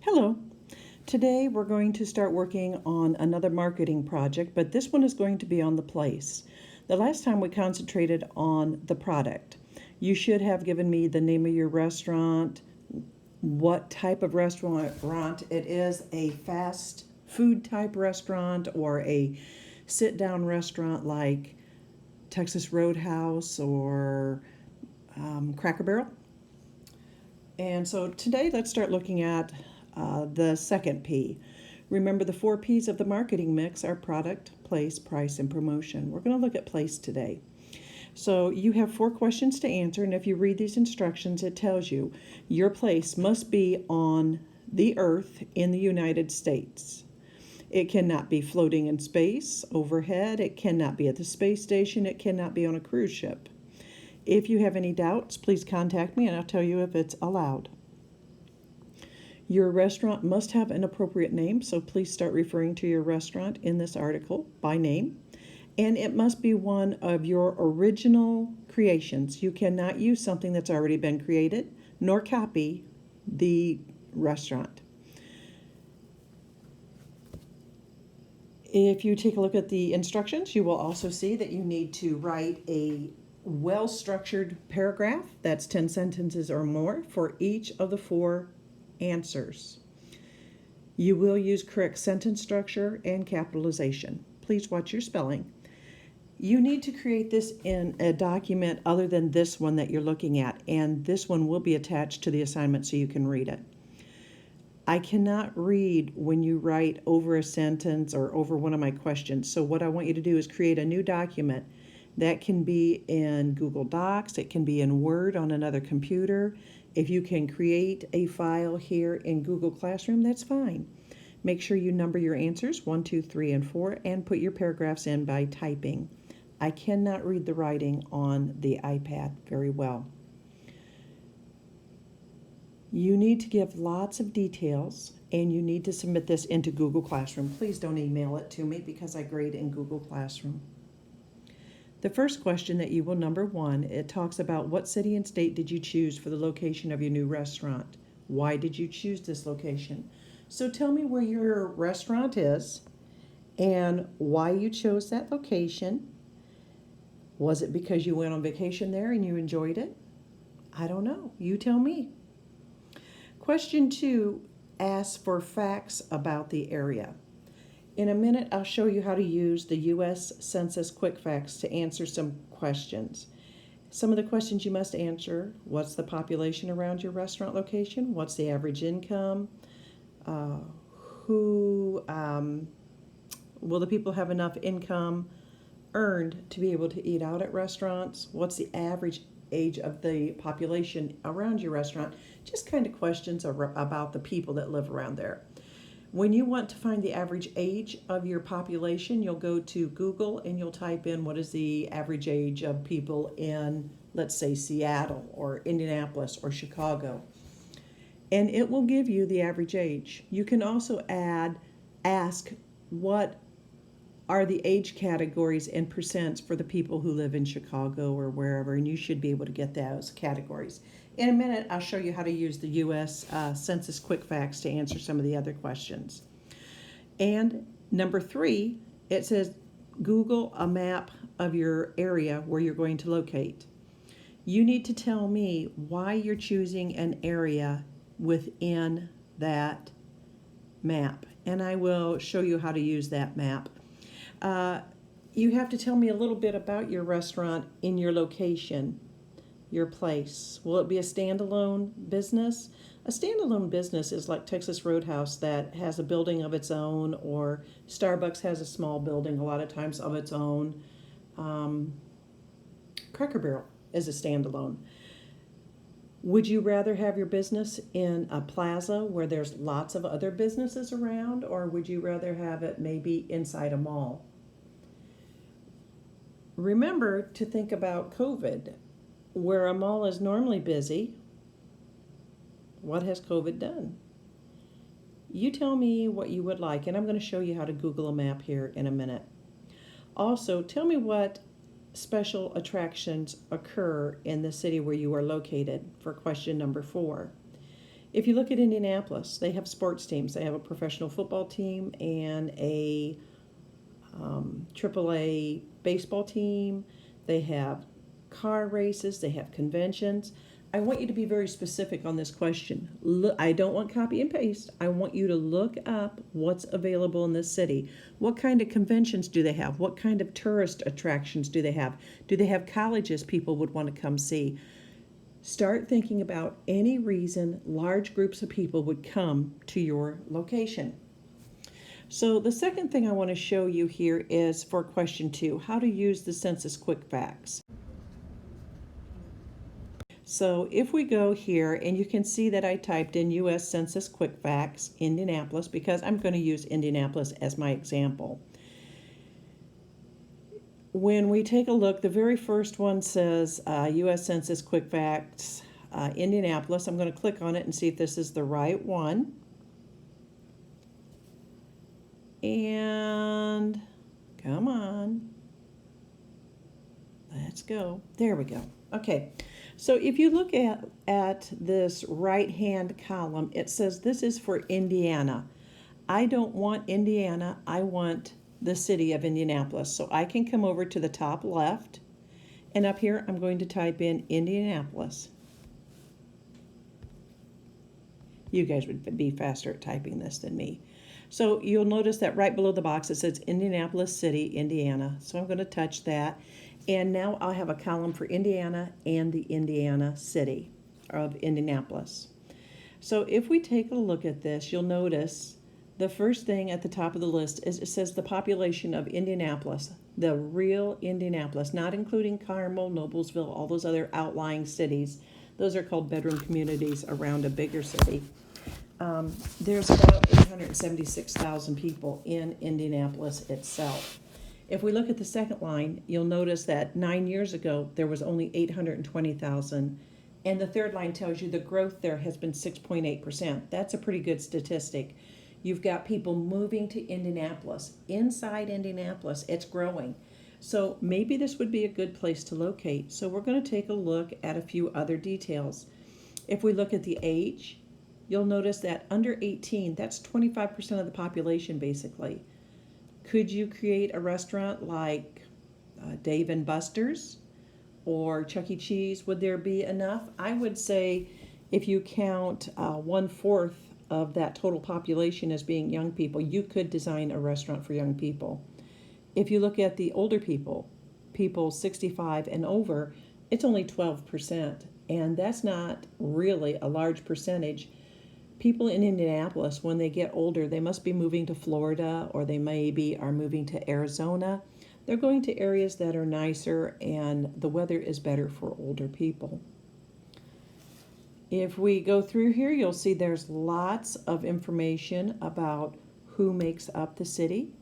Hello. Today we're going to start working on another marketing project, but this one is going to be on the place. The last time we concentrated on the product. You should have given me the name of your restaurant, what type of restaurant it is, a fast food type restaurant or a sit down restaurant like Texas Roadhouse or Cracker Barrel. And so today let's start looking at the second P. Remember, the 4 P's of the marketing mix are product, place, price, and promotion. We're going to look at place today. So you have 4 questions to answer, and if you read these instructions, it tells you your place must be on the earth in the United States. It cannot be floating in space, overhead. It cannot be at the space station. It cannot be on a cruise ship. If you have any doubts, please contact me and I'll tell you if it's allowed. Your restaurant must have an appropriate name, so please start referring to your restaurant in this article by name. And it must be one of your original creations. You cannot use something that's already been created, nor copy the restaurant. If you take a look at the instructions, you will also see that you need to write a well-structured paragraph, that's 10 sentences or more, for each of the 4 answers. You will use correct sentence structure and capitalization. Please watch your spelling. You need to create this in a document other than this one that you're looking at, and this one will be attached to the assignment so you can read it. I cannot read when you write over a sentence or over one of my questions, so what I want you to do is create a new document. That can be in Google Docs, it can be in Word on another computer. If you can create a file here in Google Classroom, that's fine. Make sure you number your answers 1, 2, 3, and 4 and put your paragraphs in by typing. I cannot read the writing on the iPad very well. You need to give lots of details and you need to submit this into Google Classroom. Please don't email it to me because I grade in Google Classroom. The first question that you will number 1, it talks about what city and state did you choose for the location of your new restaurant? Why did you choose this location? So tell me where your restaurant is and why you chose that location. Was it because you went on vacation there and you enjoyed it? I don't know. You tell me. Question 2 asks for facts about the area. In a minute, I'll show you how to use the U.S. Census Quick Facts to answer some questions. Some of the questions you must answer: what's the population around your restaurant location? What's the average income? Will the people have enough income earned to be able to eat out at restaurants? What's the average age of the population around your restaurant? Just kind of questions about the people that live around there. When you want to find the average age of your population, you'll go to Google and you'll type in what is the average age of people in, let's say, Seattle or Indianapolis or Chicago. And it will give you the average age. You can also ask what are the age categories and percents for the people who live in Chicago or wherever, and you should be able to get those categories. In a minute, I'll show you how to use the U.S. Census Quick Facts to answer some of the other questions. And number 3, it says Google a map of your area where you're going to locate. You need to tell me why you're choosing an area within that map, and I will show you how to use that map. You have to tell me a little bit about your restaurant in your location, your place. Will it be a standalone business? A standalone business is like Texas Roadhouse that has a building of its own, or Starbucks has a small building a lot of times of its own. Cracker Barrel is a standalone. Would you rather have your business in a plaza where there's lots of other businesses around, or would you rather have it maybe inside a mall? Remember to think about COVID. Where a mall is normally busy, what has COVID done? You tell me what you would like, and I'm going to show you how to Google a map here in a minute. Also, tell me what special attractions occur in the city where you are located for question number 4. If you look at Indianapolis, they have sports teams. They have a professional football team and a AAA baseball team. They have car races. They have conventions. I want you to be very specific on this question. Look, I don't want copy and paste. I want you to look up what's available in this city. What kind of conventions do they have? What kind of tourist attractions do they have? Do they have colleges people would want to come see? Start thinking about any reason large groups of people would come to your location. So the second thing I want to show you here is for question 2, how to use the census quick facts. So if we go here, and you can see that I typed in U.S. Census Quick Facts, Indianapolis, because I'm going to use Indianapolis as my example. When we take a look, the very first one says U.S. Census Quick Facts, Indianapolis. I'm going to click on it and see if this is the right one. And come on. Let's go. There we go. Okay. So if you look at this right-hand column, it says this is for Indiana. I don't want Indiana. I want the city of Indianapolis. So I can come over to the top left, and up here I'm going to type in Indianapolis. You guys would be faster at typing this than me. So you'll notice that right below the box it says Indianapolis City, Indiana. So I'm going to touch that. And now I'll have a column for Indiana and the Indiana city of Indianapolis. So if we take a look at this, you'll notice the first thing at the top of the list is it says the population of Indianapolis, the real Indianapolis, not including Carmel, Noblesville, all those other outlying cities. Those are called bedroom communities around a bigger city. There's about 876,000 people in Indianapolis itself. If we look at the second line, you'll notice that 9 years ago, there was only 820,000. And the third line tells you the growth there has been 6.8%. That's a pretty good statistic. You've got people moving to Indianapolis. Inside Indianapolis, it's growing. So maybe this would be a good place to locate. So we're going to take a look at a few other details. If we look at the age, you'll notice that under 18, that's 25% of the population basically. Could you create a restaurant like Dave and Buster's or Chuck E. Cheese? Would there be enough? I would say if you count 1/4 of that total population as being young people, you could design a restaurant for young people. If you look at the older people, people 65 and over, it's only 12%. And that's not really a large percentage. People in Indianapolis, when they get older, they must be moving to Florida or they maybe are moving to Arizona. They're going to areas that are nicer and the weather is better for older people. If we go through here, you'll see there's lots of information about who makes up the city.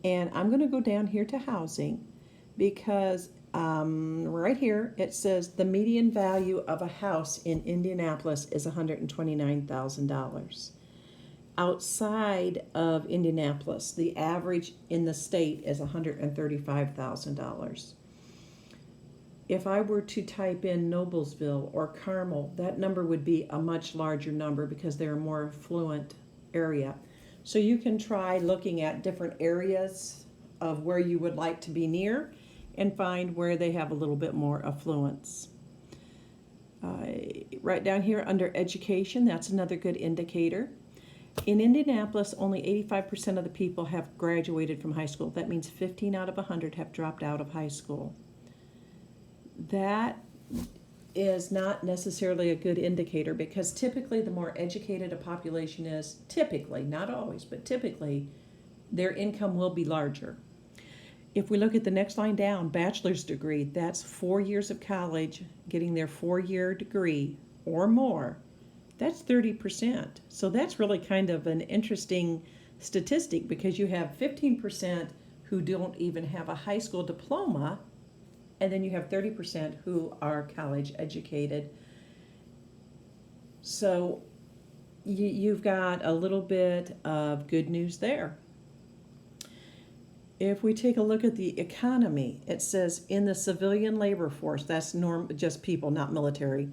And I'm going to go down here to housing because right here it says the median value of a house in Indianapolis is $129,000. Outside of Indianapolis, the average in the state is $135,000. If I were to type in Noblesville or Carmel, that number would be a much larger number because they're a more affluent area. So you can try looking at different areas of where you would like to be near and find where they have a little bit more affluence. Right down here under education, that's another good indicator. In Indianapolis, only 85% of the people have graduated from high school. That means 15 out of 100 have dropped out of high school. That is not necessarily a good indicator because typically the more educated a population is, typically, not always, but typically, their income will be larger. If we look at the next line down, bachelor's degree, that's 4 years of college, getting their 4-year degree or more. That's 30%. So that's really kind of an interesting statistic because you have 15% who don't even have a high school diploma, and then you have 30% who are college educated. So you've got a little bit of good news there. If we take a look at the economy, it says in the civilian labor force, that's just people, not military,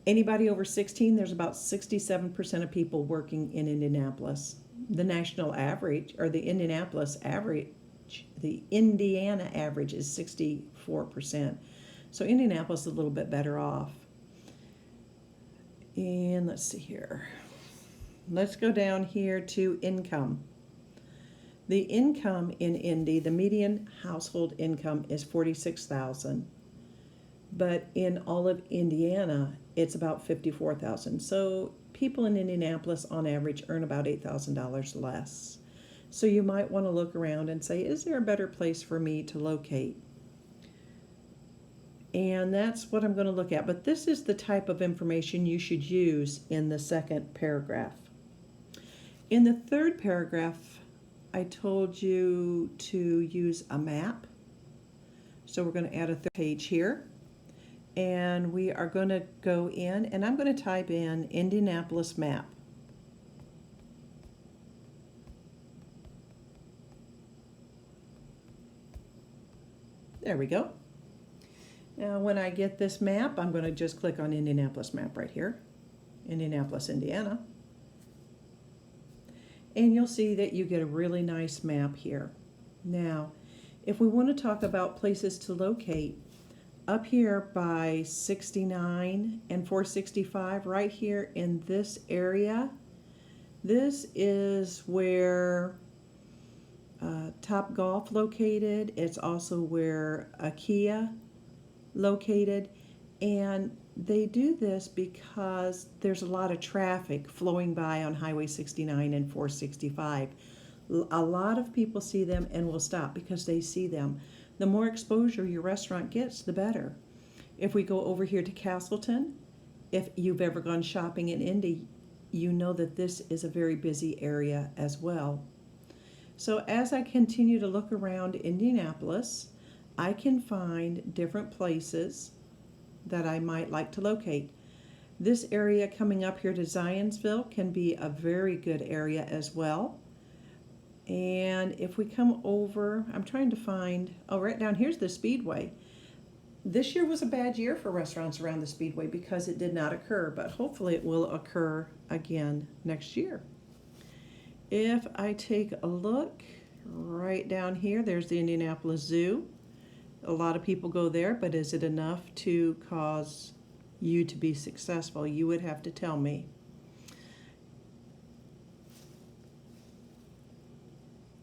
Anybody over 16, there's about 67% of people working in Indianapolis. The national average, or the Indianapolis average, the Indiana average is 64%. So Indianapolis is a little bit better off. And let's see here. Let's go down here to income. The income in Indy, the median household income is $46,000. But in all of Indiana, it's about $54,000. So people in Indianapolis on average earn about $8,000 less. So you might want to look around and say, is there a better place for me to locate? And that's what I'm going to look at. But this is the type of information you should use in the second paragraph. In the third paragraph, I told you to use a map. So we're going to add a third page here. And we are going to go in, and I'm going to type in Indianapolis map. There we go. Now when I get this map, I'm going to just click on Indianapolis map right here, Indianapolis, Indiana. And you'll see that you get a really nice map here. Now, if we want to talk about places to locate, up here by 69 and 465, right here in this area, this is where Top Golf located. It's also where IKEA located, and they do this because there's a lot of traffic flowing by on Highway 69 and 465. A lot of people see them and will stop because they see them. The more exposure your restaurant gets, the better. If we go over here to Castleton, if you've ever gone shopping in Indy, you know that this is a very busy area as well. So as I continue to look around Indianapolis, I can find different places that I might like to locate. This area coming up here to Zionsville can be a very good area as well. And if we come over, I'm trying to find, oh, right down here's the Speedway. This year was a bad year for restaurants around the Speedway because it did not occur, but hopefully it will occur again next year. If I take a look right down here, there's the Indianapolis Zoo. A lot of people go there, but is it enough to cause you to be successful? You would have to tell me.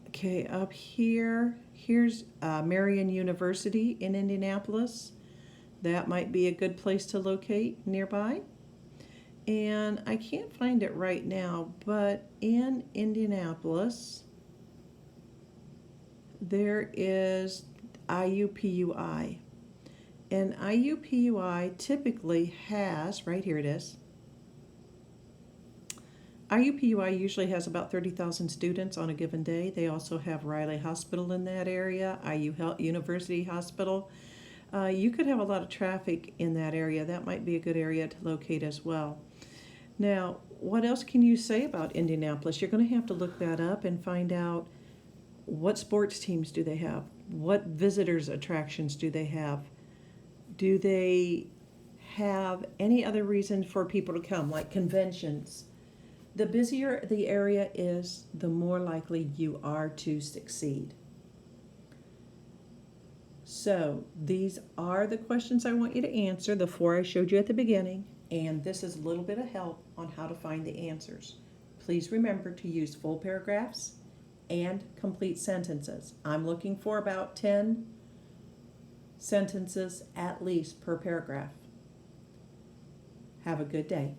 Okay, up here, here's Marion University in Indianapolis. That might be a good place to locate nearby. And I can't find it right now, but in Indianapolis, there is IUPUI. And IUPUI typically has, right here it is, IUPUI usually has about 30,000 students on a given day. They also have Riley Hospital in that area, University Hospital. You could have a lot of traffic in that area. That might be a good area to locate as well. Now, what else can you say about Indianapolis? You're going to have to look that up and find out what sports teams do they have? What visitors attractions do they have? Do they have any other reason for people to come, like conventions? The busier the area is, the more likely you are to succeed. So these are the questions I want you to answer, the 4 I showed you at the beginning, and this is a little bit of help on how to find the answers. Please remember to use full paragraphs and complete sentences. I'm looking for about 10 sentences at least per paragraph. Have a good day.